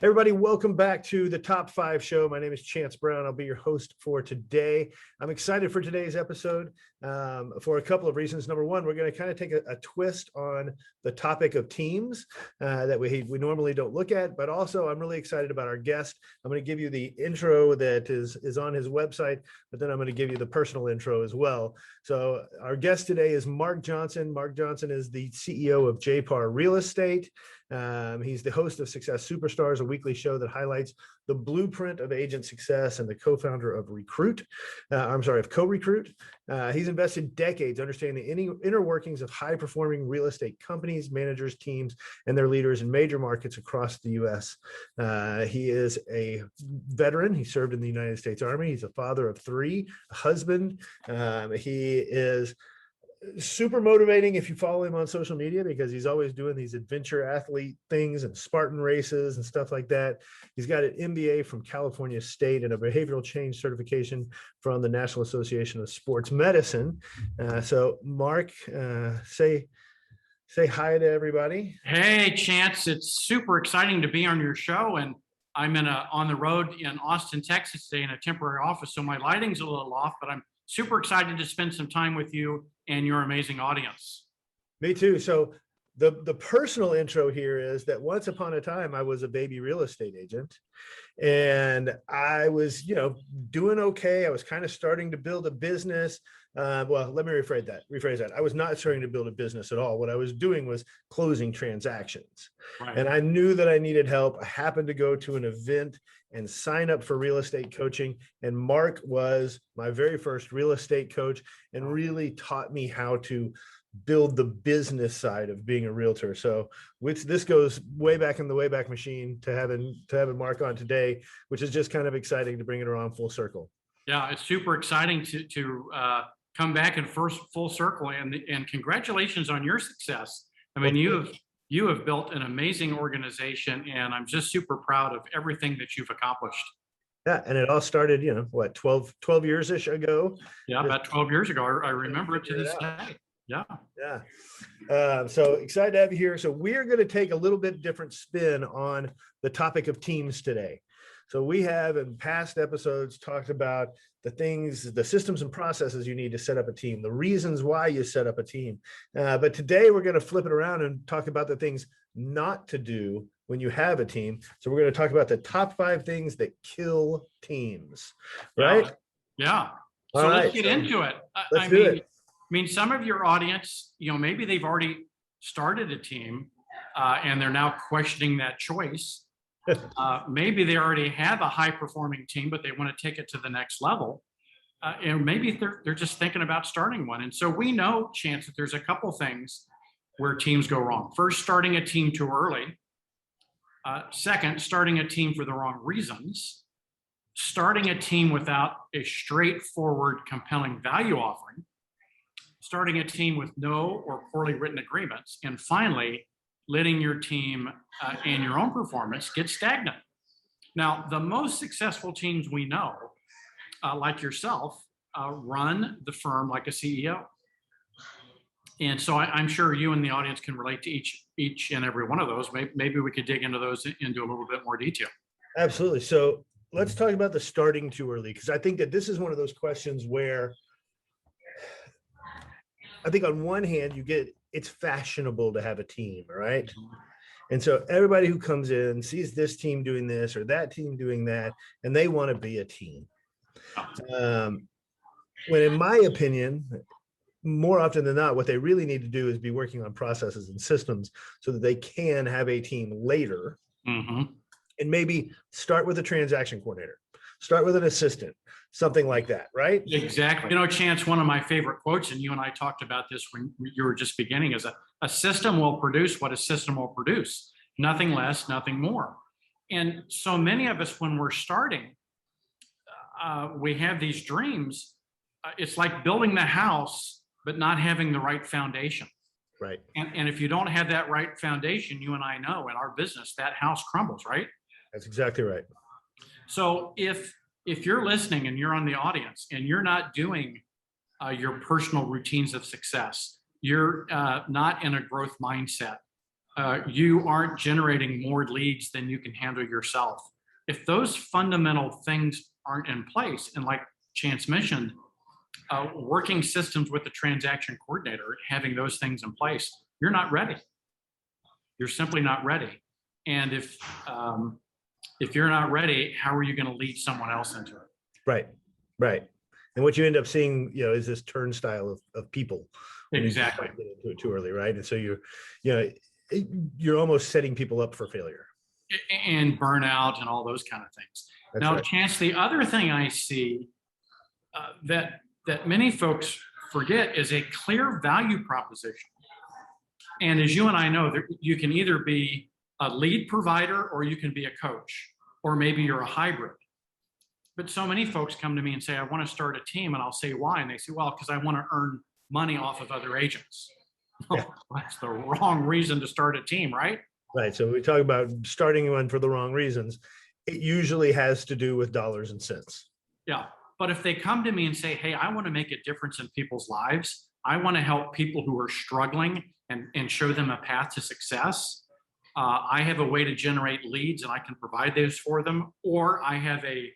Everybody, welcome back to the Top 5 Show. My name is Chance Brown. I'll be your host for today. I'm excited for today's episode for a couple of reasons. Number one, we're going to kind of take a twist on the topic of teams that we normally don't look at, but also I'm really excited about our guest. I'm going to give you the intro that is on his website, but then I'm going to give you the personal intro as well. So our guest today is Mark Johnson. Mark Johnson is the CEO of JPAR Real Estate. He's the host of Success Superstars, a weekly show that highlights the blueprint of agent success, and the co-founder of Co-Recruit. He's invested decades understanding the inner workings of high-performing real estate companies, managers, teams, and their leaders in major markets across the U.S. He is a veteran. He served in the United States Army. He's a father of 3, a husband. He is super motivating if you follow him on social media, because he's always doing these adventure athlete things and Spartan races and stuff like that. He's got an MBA from California State and a behavioral change certification from the National Association of Sports Medicine. So Mark, say hi to everybody. Hey, Chance, it's super exciting to be on your show, and I'm on the road in Austin, Texas today in a temporary office, so my lighting's a little off, but I'm super excited to spend some time with you and your amazing audience. Me too. So the personal intro here is that once upon a time, I was a baby real estate agent, and I was, doing okay. I was kind of starting to build a business. Well, let me rephrase that. I was not starting to build a business at all. What I was doing was closing transactions. Right. And I knew that I needed help. I happened to go to an event and sign up for real estate coaching. And Mark was my very first real estate coach and really taught me how to build the business side of being a realtor. So this goes way back in the Wayback Machine to having Mark on today, which is just kind of exciting to bring it around full circle. Yeah, it's super exciting to come back in full circle, and congratulations on your success. I mean, you have built an amazing organization, and I'm just super proud of everything that you've accomplished. Yeah, and it all started, 12 years-ish ago. Yeah, about 12 years ago. I remember it to this day. Yeah. Yeah. So excited to have you here. So we're going to take a little bit different spin on the topic of teams today. So we have in past episodes talked about the systems and processes you need to set up a team, the reasons why you set up a team. But today we're going to flip it around and talk about the things not to do when you have a team. So we're going to talk about the top 5 things that kill teams, right? Yeah. So let's get into it. Let's do it. I mean, some of your audience, maybe they've already started a team and they're now questioning that choice. Maybe they already have a high-performing team, but they want to take it to the next level. And maybe they're just thinking about starting one. And so we know, Chance, that there's a couple things where teams go wrong. First, starting a team too early. Second, starting a team for the wrong reasons. Starting a team without a straightforward, compelling value offering. Starting a team with no or poorly written agreements. And finally, letting your team and your own performance get stagnant. Now, the most successful teams we know, like yourself, run the firm like a CEO. And so I'm sure you and the audience can relate to each and every one of those. Maybe we could dig into those into a little bit more detail. Absolutely. So let's talk about the starting too early, because I think that this is one of those questions where I think on one hand, it's fashionable to have a team, right? And so everybody who comes in sees this team doing this or that team doing that, and they want to be a team. When in my opinion, more often than not, what they really need to do is be working on processes and systems so that they can have a team later. Mm-hmm. And maybe start with a transaction coordinator, start with an assistant, something like that, right? Exactly. Chance, one of my favorite quotes, and you and I talked about this when you were just beginning, is a system will produce what a system will produce. Nothing less, nothing more. And so many of us, when we're starting, we have these dreams. It's like building the house, but not having the right foundation. Right. And if you don't have that right foundation, you and I know in our business, that house crumbles, right? That's exactly right. So if you're listening and you're on the audience and you're not doing your personal routines of success, you're not in a growth mindset, you aren't generating more leads than you can handle yourself. If those fundamental things aren't in place, and like Chance mentioned, working systems with the transaction coordinator, having those things in place, you're not ready. You're simply not ready. And if you're not ready, how are you going to lead someone else into it? Right, right. And what you end up seeing, is this turnstile of people. Exactly. Get into it too early, right? And so you're almost setting people up for failure and burnout and all those kind of things. That's now, right. Chance, the other thing I see that many folks forget is a clear value proposition. And as you and I know, you can either be a lead provider or you can be a coach, or maybe you're a hybrid. But so many folks come to me and say, I want to start a team. And I'll say, why? And they say, well, because I want to earn money off of other agents. Yeah. That's the wrong reason to start a team, right? Right. So we talk about starting one for the wrong reasons. It usually has to do with dollars and cents. Yeah. But if they come to me and say, hey, I want to make a difference in people's lives, I want to help people who are struggling and show them a path to success. I have a way to generate leads and I can provide those for them. Or I have a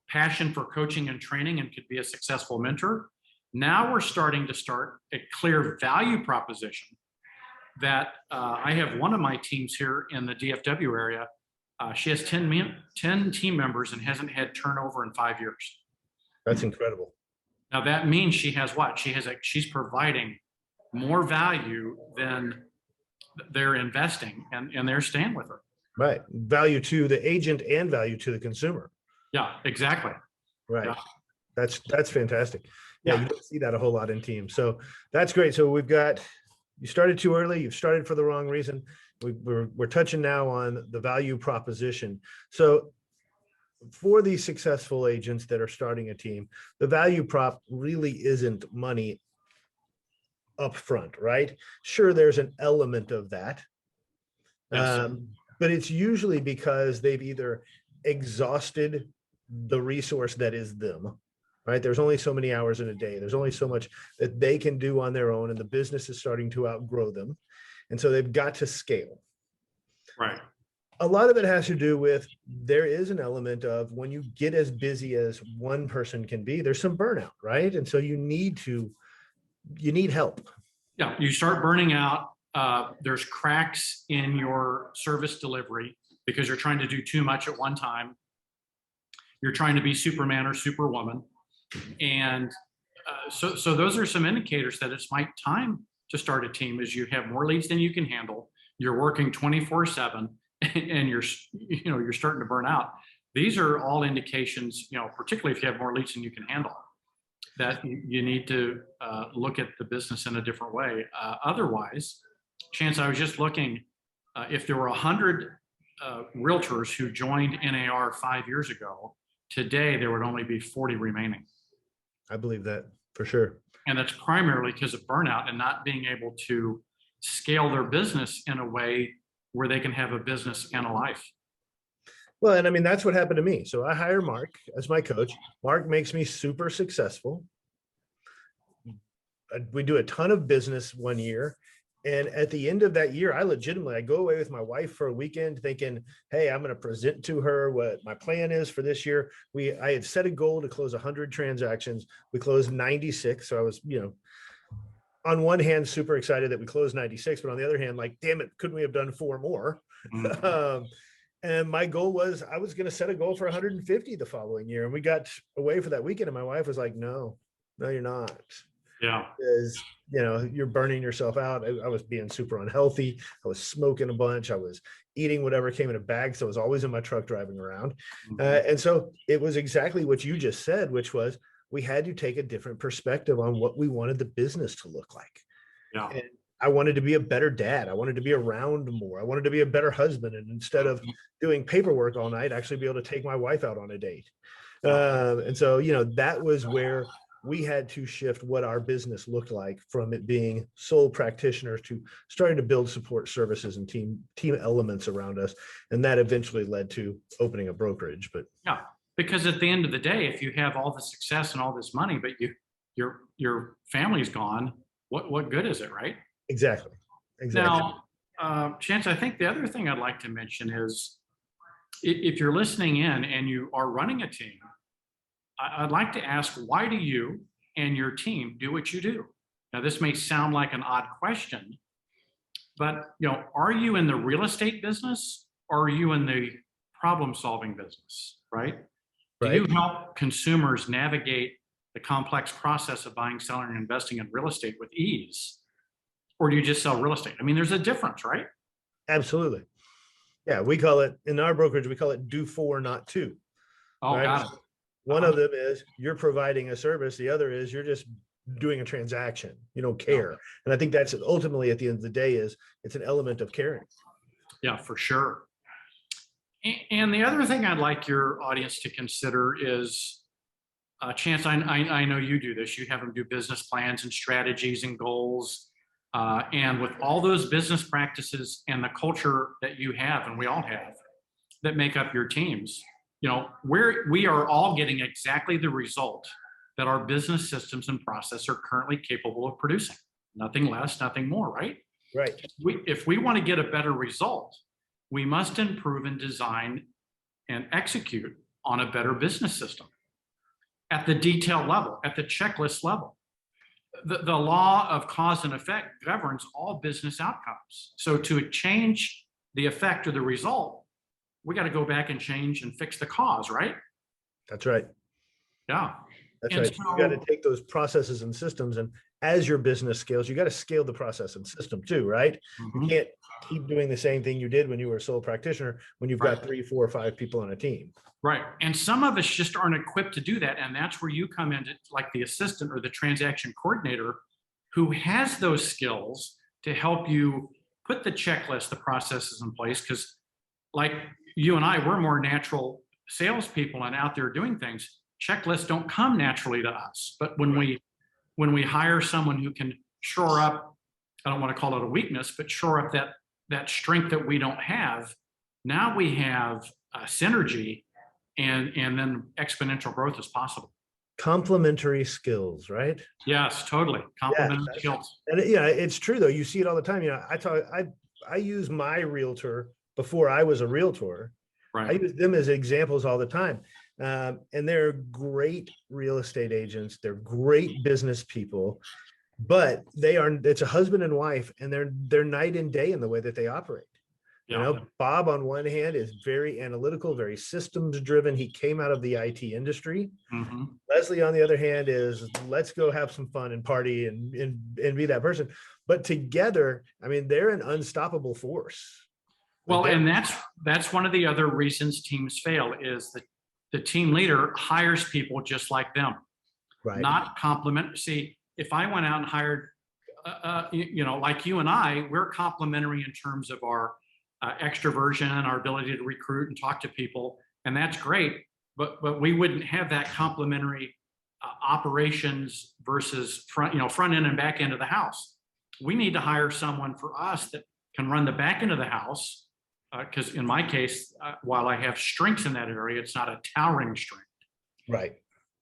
passion for coaching and training and could be a successful mentor. Now we're starting to start a clear value proposition that I have one of my teams here in the DFW area. She has 10 team members and hasn't had turnover in 5 years. That's incredible. Now that means she has what? She's providing more value than they're investing, and they're staying with her. Right. Value to the agent and value to the consumer. Yeah, exactly. Right. Yeah. That's fantastic. Yeah, Yeah. you don't see that a whole lot in teams. So that's great. So you started too early, you've started for the wrong reason. We're touching now on the value proposition. So for these successful agents that are starting a team, the value prop really isn't money up front, right? Sure, there's an element of that. Yes. But it's usually because they've either exhausted the resource that is them, right? There's only so many hours in a day. There's only so much that they can do on their own, and the business is starting to outgrow them. And so they've got to scale. Right. A lot of it has to do with, there is an element of when you get as busy as one person can be, there's some burnout, right? And so you need help. Yeah, you start burning out. There's cracks in your service delivery because you're trying to do too much at one time. You're trying to be Superman or Superwoman. And so those are some indicators that it's time to start a team, as you have more leads than you can handle. You're working 24/7 and you're starting to burn out. These are all indications, particularly if you have more leads than you can handle, that you need to look at the business in a different way. Otherwise, Chance, I was just looking, if there were 100 realtors who joined NAR 5 years ago, today there would only be 40 remaining. I believe that for sure. And that's primarily because of burnout and not being able to scale their business in a way where they can have a business and a life. Well, and I mean, that's what happened to me. So I hire Mark as my coach. Mark makes me super successful. We do a ton of business one year. And at the end of that year, I go away with my wife for a weekend thinking, hey, I'm going to present to her what my plan is for this year. I had set a goal to close 100 transactions. We closed 96. So I was, on one hand, super excited that we closed 96, but on the other hand, like, damn it, couldn't we have done 4 more? Mm-hmm. And my goal was, I was going to set a goal for 150 the following year. And we got away for that weekend. And my wife was like, no, you're not. Yeah. Because, you're burning yourself out. I was being super unhealthy. I was smoking a bunch. I was eating whatever came in a bag. So I was always in my truck driving around. Mm-hmm. And so it was exactly what you just said, which was, we had to take a different perspective on what we wanted the business to look like. Yeah. And I wanted to be a better dad. I wanted to be around more. I wanted to be a better husband. And instead of doing paperwork all night, actually be able to take my wife out on a date. And so, that was where we had to shift what our business looked like, from it being sole practitioners to starting to build support services and team elements around us. And that eventually led to opening a brokerage. But yeah, because at the end of the day, if you have all the success and all this money, but your family's gone, what good is it, right? Exactly. Now, Chance, I think the other thing I'd like to mention is if you're listening in and you are running a team, I'd like to ask, why do you and your team do what you do? Now, this may sound like an odd question, but are you in the real estate business or are you in the problem-solving business, right? Do Right. you help consumers navigate the complex process of buying, selling, and investing in real estate with ease? Or do you just sell real estate? I mean, there's a difference, right? Absolutely. Yeah, we call it, in our brokerage, we call it do for, not to. Oh, Right? got it. One of them is you're providing a service. The other is you're just doing a transaction. You don't care. And I think that's ultimately, at the end of the day, is it's an element of caring. Yeah, for sure. And the other thing I'd like your audience to consider is, Chance, I know you do this. You have them do business plans and strategies and goals. And with all those business practices and the culture that you have, and we all have, that make up your teams, we are all getting exactly the result that our business systems and process are currently capable of producing. Nothing less, nothing more, right? Right. If we want to get a better result, we must improve and design and execute on a better business system at the detail level, at the checklist level. The law of cause and effect governs all business outcomes. So to change the effect or the result, we got to go back and change and fix the cause, right? That's right. Yeah. That's And right. so- You got to take those processes and systems, and as your business scales, you got to scale the process and system too, right? You can't keep doing the same thing you did when you were a sole practitioner when you've got 3, 4, or 5 people on a team. Right. And some of us just aren't equipped to do that. And that's where you come in, like the assistant or the transaction coordinator who has those skills to help you put the checklist, the processes in place. Because like you and I, we're more natural salespeople and out there doing things. Checklists don't come naturally to us. But when we hire someone who can shore up, I don't want to call it a weakness, but shore up that strength that we don't have, now we have synergy. And then exponential growth is possible. Complementary skills, right? Yes, totally. Complementary skills. And it's true though. You see it all the time. I use my realtor before I was a realtor. Right. I use them as examples all the time. And they're great real estate agents. They're great business people, but it's a husband and wife, and they're night and day in the way that they operate. Yeah. Bob on one hand is very analytical, very systems driven. He came out of the IT industry. Mm-hmm. Leslie, on the other hand, is let's go have some fun and party and be that person. But together, I mean, they're an unstoppable force. Well, and that's one of the other reasons teams fail is that the team leader hires people just like them, right? Not complement. See, if I went out and hired, like you and I, we're complementary in terms of our extroversion, our ability to recruit and talk to people, and that's great. But we wouldn't have that complementary operations versus front end and back end of the house. We need to hire someone for us that can run the back end of the house. Because in my case, while I have strengths in that area, it's not a towering strength. Right.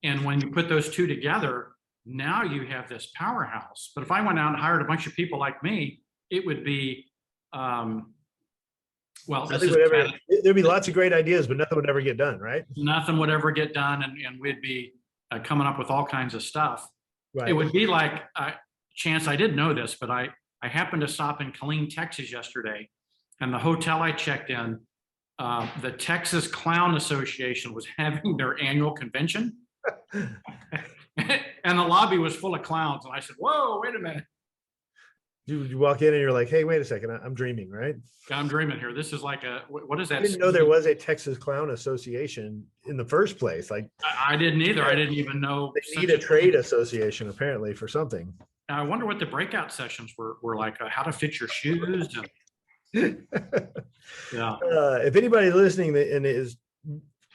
And when you put those two together, now you have this powerhouse. But if I went out and hired a bunch of people like me, it would be, there'd be lots of great ideas, but nothing would ever get done, right? Nothing would ever get done, and we'd be coming up with all kinds of stuff. Right. It would be like, Chance, I didn't know this, but I happened to stop in Killeen, Texas yesterday, and the hotel I checked in, the Texas Clown Association was having their annual convention. And the lobby was full of clowns. And I said, whoa, wait a minute. You walk in and you're like, hey, wait a second, I'm dreaming, right? I'm dreaming here. This is like what is that? I didn't know there was a Texas Clown Association in the first place. Like, I didn't either. I didn't even know. They need a trade association apparently for something. I wonder what the breakout sessions were like, how to fit your shoes. Yeah. If anybody listening and is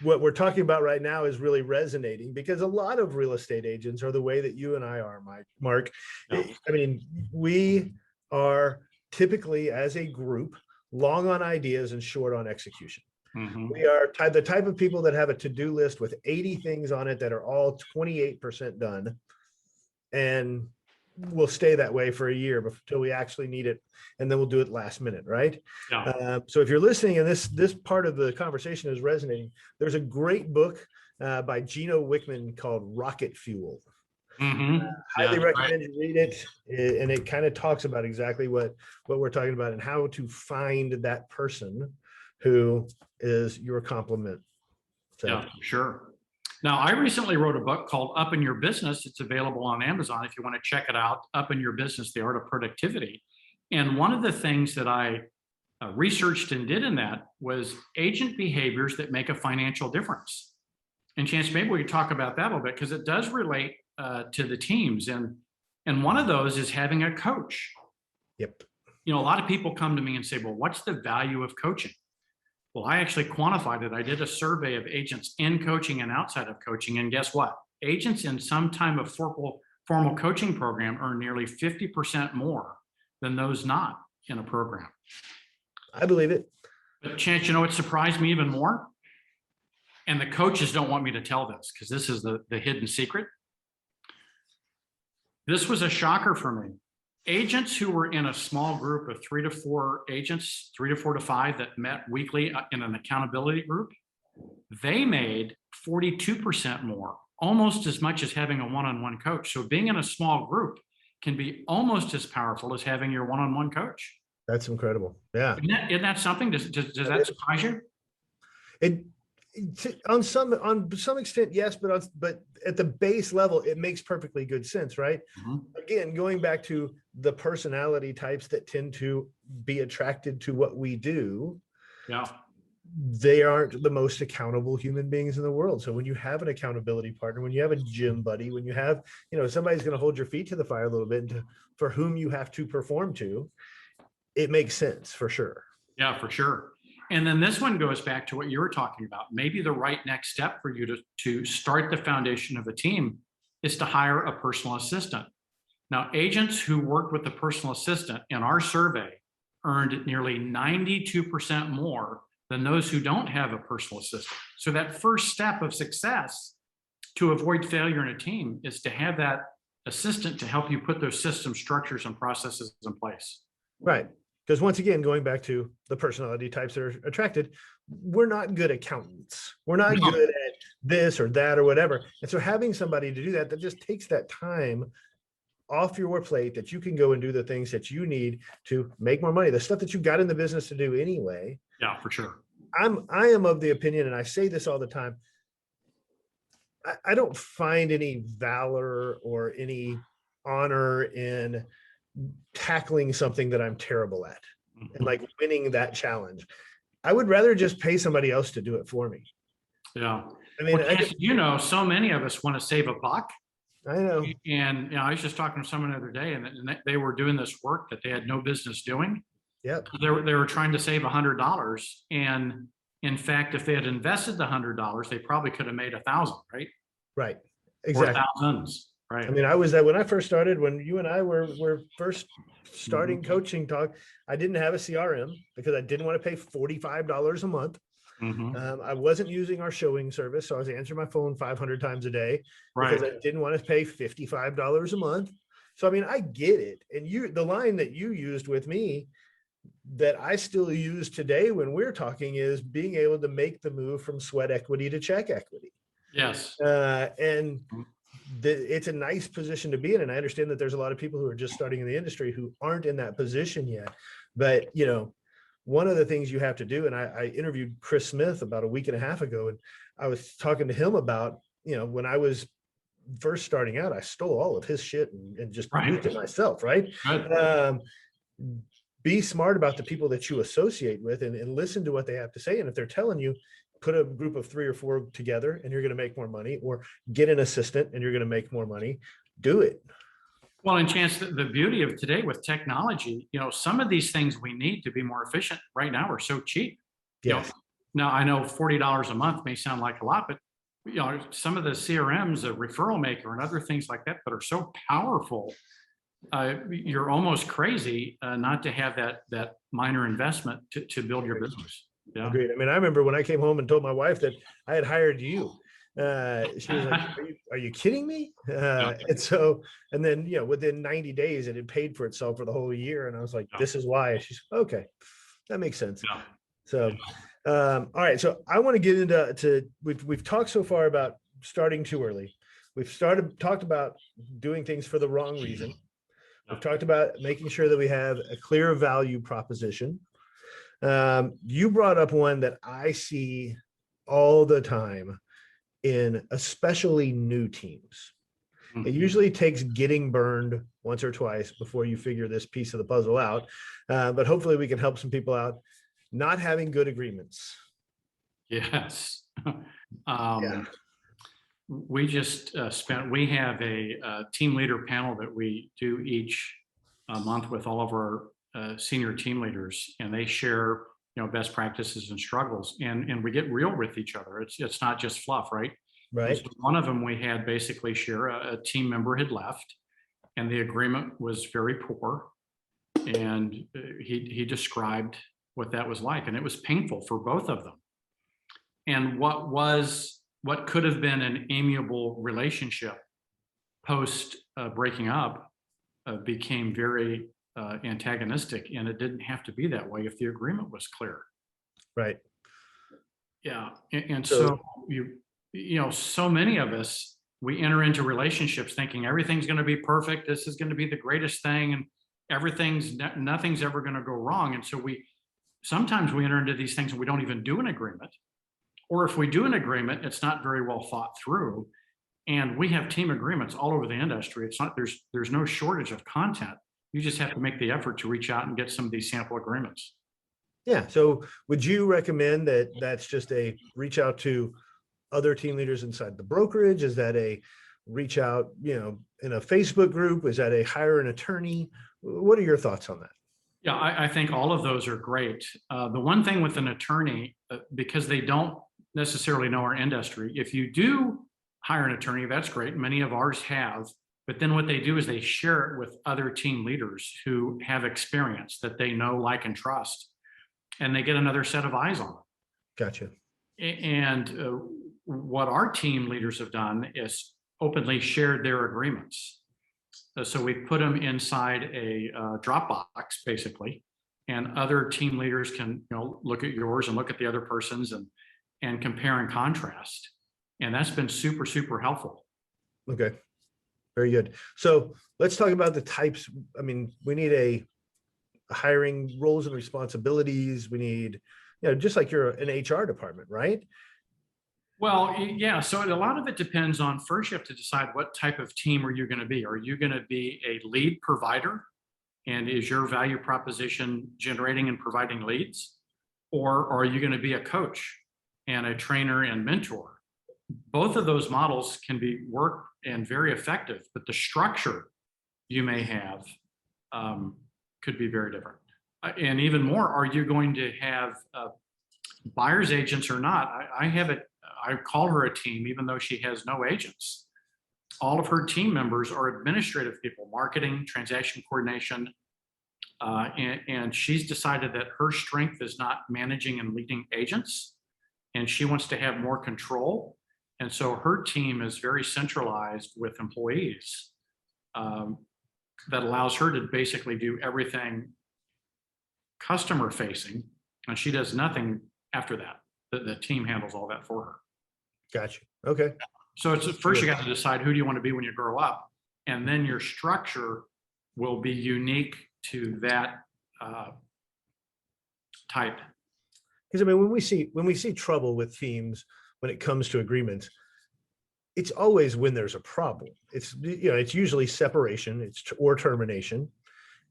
what we're talking about right now is really resonating, because a lot of real estate agents are the way that you and I are, Mark. Yeah. I mean, we are typically, as a group, long on ideas and short on execution. Mm-hmm. We are the type of people that have a to-do list with 80 things on it that are all 28% done. And we'll stay that way for a year until we actually need it, and then we'll do it last minute, right? Yeah. So if you're listening and this part of the conversation is resonating, there's a great book by Gino Wickman called Rocket Fuel. Highly Yeah, right. recommend you read it, and it kind of talks about exactly what we're talking about and how to find that person who is your complement. So. Yeah, sure. Now, I recently wrote a book called Up in Your Business. It's available on Amazon if you want to check it out. Up in Your Business, The Art of Productivity. And one of the things that I researched and did in that was agent behaviors that make a financial difference. And Chance, maybe we could talk about that a little bit because it does relate to the teams. And one of those is having a coach. Yep. You know, a lot of people come to me and say, well, what's the value of coaching? Well, I actually quantified it. I did a survey of agents in coaching and outside of coaching. And guess what? Agents in some time of formal coaching program earn nearly 50% more than those not in a program. I believe it. But Chance, you know what surprised me even more? And the coaches don't want me to tell this because this is the hidden secret. This was a shocker for me. Agents who were in a small group of 3 to 4 agents, 3 to 4 to 5 that met weekly in an accountability group, they made 42% more, almost as much as having a one-on-one coach. So being in a small group can be almost as powerful as having your one-on-one coach. That's incredible. Yeah. Isn't that something? Does that surprise you? It on some extent, yes, but at the base level, it makes perfectly good sense, right? Again, going back to the personality types that tend to be attracted to what we do, Yeah, they aren't the most accountable human beings in the world. So when you have an accountability partner, when you have a gym buddy, when you have, somebody's going to hold your feet to the fire a little bit, and for whom you have to perform to, it makes sense for sure. Yeah, for sure. And then this one goes back to what you were talking about. Maybe the right next step for you to start the foundation of a team is to hire a personal assistant. Now, agents who worked with a personal assistant in our survey earned nearly 92% more than those who don't have a personal assistant. So that first step of success to avoid failure in a team is to have that assistant to help you put those system structures and processes in place. Right. Because once again, going back to the personality types that are attracted, we're not good accountants. We're not good at this or that or whatever. And so having somebody to do that just takes that time off your plate that you can go and do the things that you need to make more money, the stuff that you got in the business to do anyway. Yeah, for sure. I am of the opinion, and I say this all the time, I don't find any valor or any honor in tackling something that I'm terrible at and like winning that challenge. I would rather just pay somebody else to do it for me. Yeah. I mean, well, so many of us want to save a buck. I know. And I was just talking to someone the other day, and they were doing this work that they had no business doing. Yep. They were trying to save $100, and in fact, if they had invested the $100, they probably could have made 1,000, right? Right. Exactly. Or thousands. Right. I mean, I was that when I first started, when you and I were first starting coaching talk, I didn't have a CRM because I didn't want to pay $45 a month. I wasn't using our showing service, so I was answering my phone 500 times a day because I didn't want to pay $55 a month. So, I mean, I get it. And the line that you used with me that I still use today when we're talking is being able to make the move from sweat equity to check equity. Yes. And it's a nice position to be in. And I understand that there's a lot of people who are just starting in the industry who aren't in that position yet. But, one of the things you have to do, and I interviewed Chris Smith about a week and a half ago, and I was talking to him about, when I was first starting out, I stole all of his shit and just used it myself, right? Be smart about the people that you associate with and listen to what they have to say. And if they're telling you, put a group of 3 or 4 together and you're going to make more money, or get an assistant and you're going to make more money, do it. Well, and Chance, the beauty of today with technology, some of these things we need to be more efficient right now are so cheap. Yes. Now I know $40 a month may sound like a lot, but some of the CRMs, a referral maker and other things like that are so powerful. You're almost crazy not to have that minor investment to build your business. Yeah. Agreed. I mean, I remember when I came home and told my wife that I had hired you. She was like, are you kidding me? Yeah. And then, within 90 days, it had paid for itself for the whole year. And I was like, Yeah. this is why. She's okay. That makes sense. Yeah. So, all right. So I want to get into we've talked so far about starting too early. We've talked about doing things for the wrong reason. We've talked about making sure that we have a clear value proposition. You brought up one that I see all the time in especially new teams. Mhm. It usually takes getting burned once or twice before you figure this piece of the puzzle out. But hopefully we can help some people out. Not having good agreements. Yes. Yeah. We just we have a team leader panel that we do each month with all of our senior team leaders, and they share, best practices and struggles, and we get real with each other. It's not just fluff, right? And Right. so one of them we had basically share a team member had left, and the agreement was very poor, and he described what that was like, and it was painful for both of them. And what could have been an amiable relationship post breaking up became very antagonistic, and it didn't have to be that way if the agreement was clear. Right. Yeah, and So so so many of us, we enter into relationships thinking everything's going to be perfect. This is going to be the greatest thing, and nothing's ever going to go wrong. And so sometimes we enter into these things and we don't even do an agreement. Or if we do an agreement, it's not very well thought through. And we have team agreements all over the industry. It's not, there's no shortage of content. You just have to make the effort to reach out and get some of these sample agreements. yeah. So would you recommend that that's just a reach out to other team leaders inside the brokerage? Is that a reach out, in a Facebook group? Is that a hire an attorney? What are your thoughts on that? Yeah, I think all of those are great. The one thing with an attorney, because they don't necessarily know our industry, if you do hire an attorney, that's great. Many of ours have. But then what they do is they share it with other team leaders who have experience that they know, like, and trust, and they get another set of eyes on it. Gotcha. And what our team leaders have done is openly shared their agreements. So we put them inside a Dropbox, basically, and other team leaders can look at yours and look at the other person's and compare and contrast. And that's been super, super helpful. Okay. Very good. So let's talk about the types. I mean, we need a hiring roles and responsibilities. We need, just like you're an HR department, right? Well, yeah. So a lot of it depends on, first you have to decide what type of team are you going to be. Are you going to be a lead provider? And is your value proposition generating and providing leads? Or are you going to be a coach and a trainer and mentor? Both of those models can be work and very effective, but the structure you may have could be very different. And even more, are you going to have buyer's agents or not? I call her a team, even though she has no agents. All of her team members are administrative people, marketing, transaction coordination. And she's decided that her strength is not managing and leading agents, and she wants to have more control. And so her team is very centralized with employees that allows her to basically do everything customer facing, and she does nothing after that. The team handles all that for her. Gotcha. Okay. So it's first you got to decide who do you want to be when you grow up, and then your structure will be unique to that type. Because I mean, when we see trouble with teams when it comes to agreements, it's always when there's a problem. It's it's usually separation, or termination,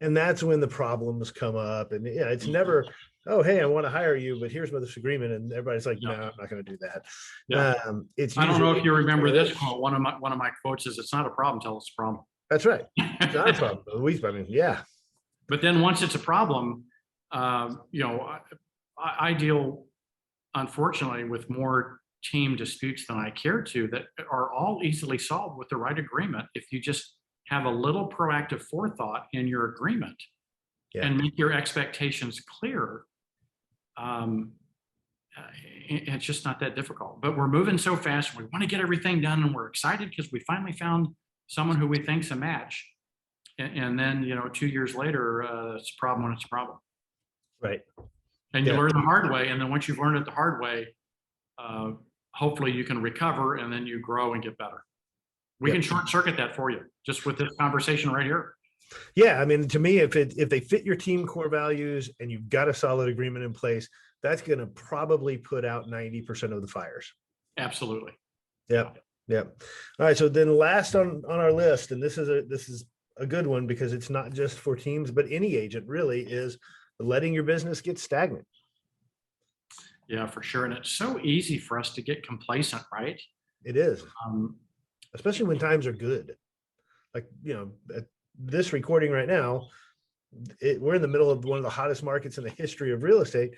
and that's when the problems come up. And it's never, oh hey, I want to hire you, but here's what this agreement, and everybody's like, no, I'm not going to do that. Yeah. It's I don't know if you remember this this quote. One of my quotes is, "It's not a problem till it's a problem." That's right. It's not a problem. At least, I mean, yeah. But then once it's a problem, I deal, unfortunately, with more team disputes than I care to, that are all easily solved with the right agreement if you just have a little proactive forethought in your agreement. Yeah. And make your expectations clear. it's just not that difficult. But we're moving so fast. We want to get everything done, and we're excited because we finally found someone who we think's a match. And then, 2 years later, it's a problem when it's a problem. Right. And you Yeah. learn the hard way. And then once you've learned it the hard way, hopefully you can recover, and then you grow and get better. We Yep. can short circuit that for you just with this conversation right here. Yeah, I mean, to me, if they fit your team core values and you've got a solid agreement in place, that's going to probably put out 90% of the fires. Absolutely. Yep. Yep. All right. So then last on our list, and this is a good one because it's not just for teams, but any agent really, is letting your business get stagnant. Yeah, for sure. And it's so easy for us to get complacent, right? It is, Um, especially when times are good. Like, at this recording right now, we're in the middle of one of the hottest markets in the history of real estate.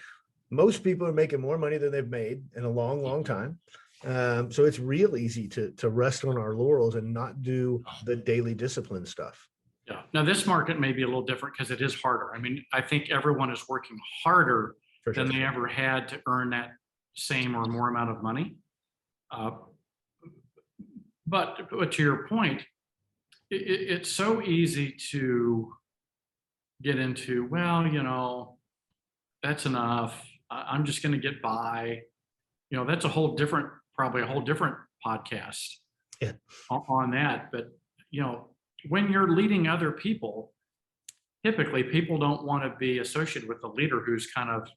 Most people are making more money than they've made in a long, long time. So it's real easy to rest on our laurels and not do the daily discipline stuff. yeah. Now this market may be a little different because it is harder. I mean, I think everyone is working harder For sure. than they ever had to earn that same or more amount of money. But to your point, it's so easy to get into, well, that's enough. I'm just going to get by. That's probably a whole different podcast on that. But, when you're leading other people, typically people don't want to be associated with a leader who's kind of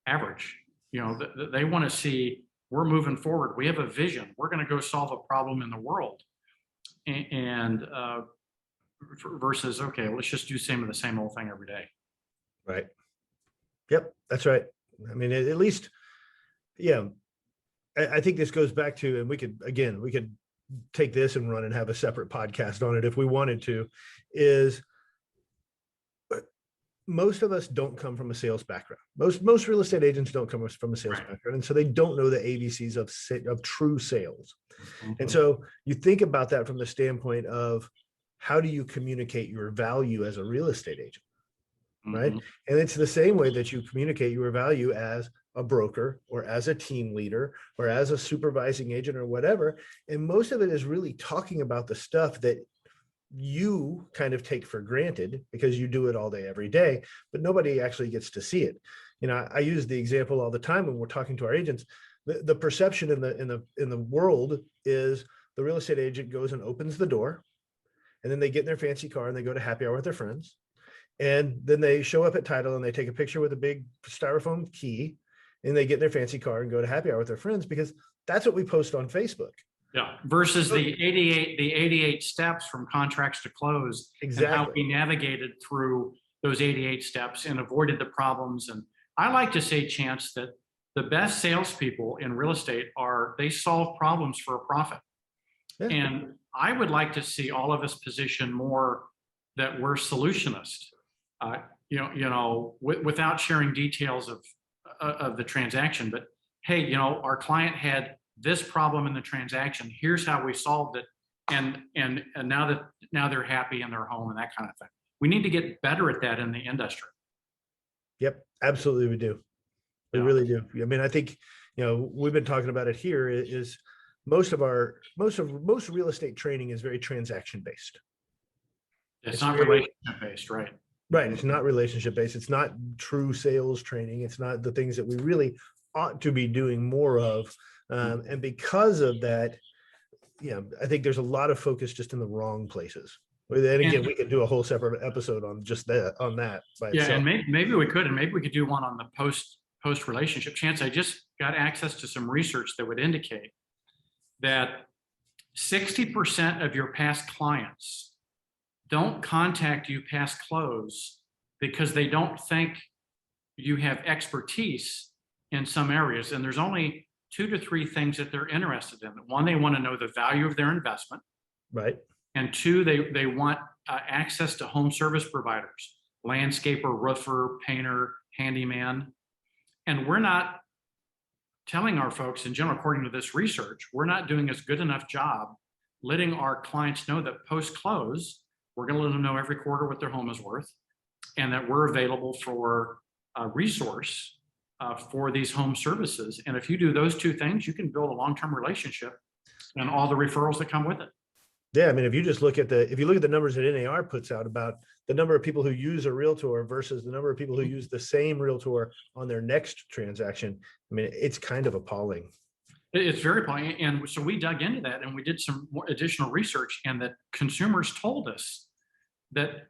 average. They want to see we're moving forward. We have a vision. We're going to go solve a problem in the world. And versus, okay, let's just do the same old thing every day. Right. Yep, that's right. I mean, at least, yeah, I think this goes back to, and we could take this and run and have a separate podcast on it if we wanted to, is most of us don't come from a sales background. Most real estate agents don't come from a sales background. And so they don't know the ABCs of true sales. Mm-hmm. And so you think about that from the standpoint of how do you communicate your value as a real estate agent, right? Mm-hmm. And it's the same way that you communicate your value as a broker or as a team leader or as a supervising agent or whatever. And most of it is really talking about the stuff that you kind of take for granted because you do it all day, every day, but nobody actually gets to see it. I use the example all the time when we're talking to our agents. The perception in the world is the real estate agent goes and opens the door, and then they get in their fancy car and they go to happy hour with their friends. And then they show up at title and they take a picture with a big styrofoam key, and they get in their fancy car and go to happy hour with their friends because that's what we post on Facebook. Yeah. Versus the 88 steps from contracts to close. Exactly. And how we navigated through those 88 steps and avoided the problems. And I like to say, Chance, that the best salespeople in real estate they solve problems for a profit. Yeah. And I would like to see all of us position more that we're solutionists, without sharing details of the transaction, but hey, our client had this problem in the transaction. Here's how we solved it. And now they're happy in their home and that kind of thing. We need to get better at that in the industry. Yep, absolutely. We do. We really do. I mean, I think, we've been talking about it here is most real estate training is very transaction based. It's not relationship based, right? Right. It's not relationship based. It's not true sales training. It's not the things that we really ought to be doing more of. And because of that, I think there's a lot of focus just in the wrong places. And again, we could do a whole separate episode on just that, Yeah. And maybe we could, and maybe we could do one on the post relationship. Chance, I just got access to some research that would indicate that 60% of your past clients don't contact you past close because they don't think you have expertise in some areas. And there's only 2 to 3 things that they're interested in. One, they want to know the value of their investment. Right. And 2, they want access to home service providers, landscaper, roofer, painter, handyman. And we're not telling our folks in general, according to this research, we're not doing as good enough job letting our clients know that post-close, we're going to let them know every quarter what their home is worth and that we're available for a resource for these home services. And if you do those two things, you can build a long-term relationship and all the referrals that come with it. Yeah, I mean, if you look at the numbers that NAR puts out about the number of people who use a realtor versus the number of people who use the same realtor on their next transaction, I mean, it's kind of appalling. It's very appalling. And so we dug into that and we did some more additional research, and that consumers told us that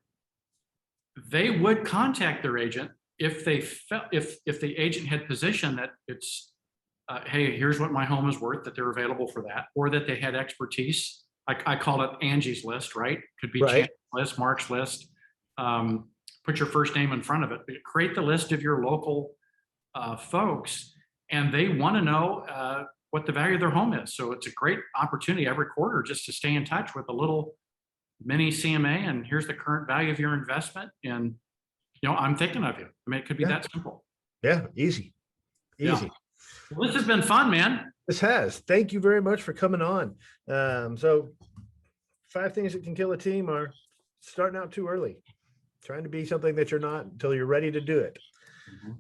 they would contact their agent if they felt, if the agent had positioned that it's, hey, here's what my home is worth, that they're available for that, or that they had expertise. I call it Angie's List, right? Could be Right. Chan's list, Mark's list. Put your first name in front of it. But create the list of your local folks, and they want to know what the value of their home is. So it's a great opportunity every quarter just to stay in touch with a little mini CMA, and here's the current value of your investment. And, I'm thinking of you. I mean, it could be that simple. Yeah, easy. Yeah. Well, this has been fun, man. This has. Thank you very much for coming on. So 5 things that can kill a team are starting out too early, trying to be something that you're not until you're ready to do it,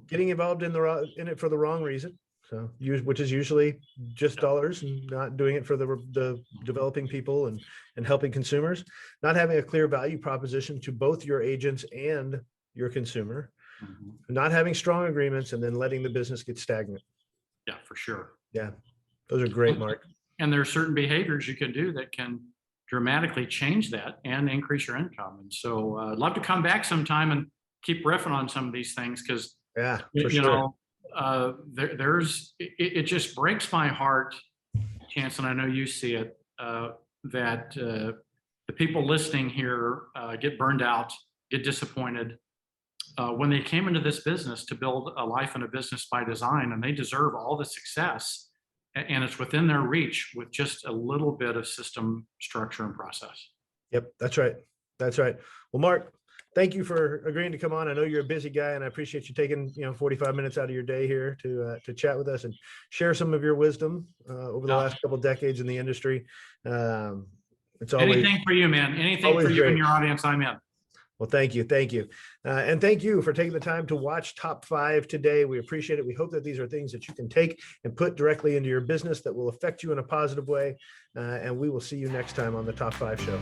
getting involved in it for the wrong reason. So which is usually just dollars, and not doing it for the developing people and helping consumers, not having a clear value proposition to both your agents and your consumer, not having strong agreements, and then letting the business get stagnant. Yeah, for sure. Yeah. Those are great, Mark. And there are certain behaviors you can do that can dramatically change that and increase your income. And so I'd love to come back sometime and keep riffing on some of these things, because, Yeah, for sure. It just breaks my heart, Chance, and I know you see it, that the people listening here get burned out, get disappointed when they came into this business to build a life and a business by design, and they deserve all the success, and it's within their reach with just a little bit of system structure and process. Yep, that's right. That's right. Well, Mark, thank you for agreeing to come on. I know you're a busy guy, and I appreciate you taking 45 minutes out of your day here to chat with us and share some of your wisdom over the last couple of decades in the industry. It's always anything for you, man. Anything for you great. And your audience, I'm in. Well, thank you. Thank you. And thank you for taking the time to watch Top 5 today. We appreciate it. We hope that these are things that you can take and put directly into your business that will affect you in a positive way. And we will see you next time on the Top 5 Show.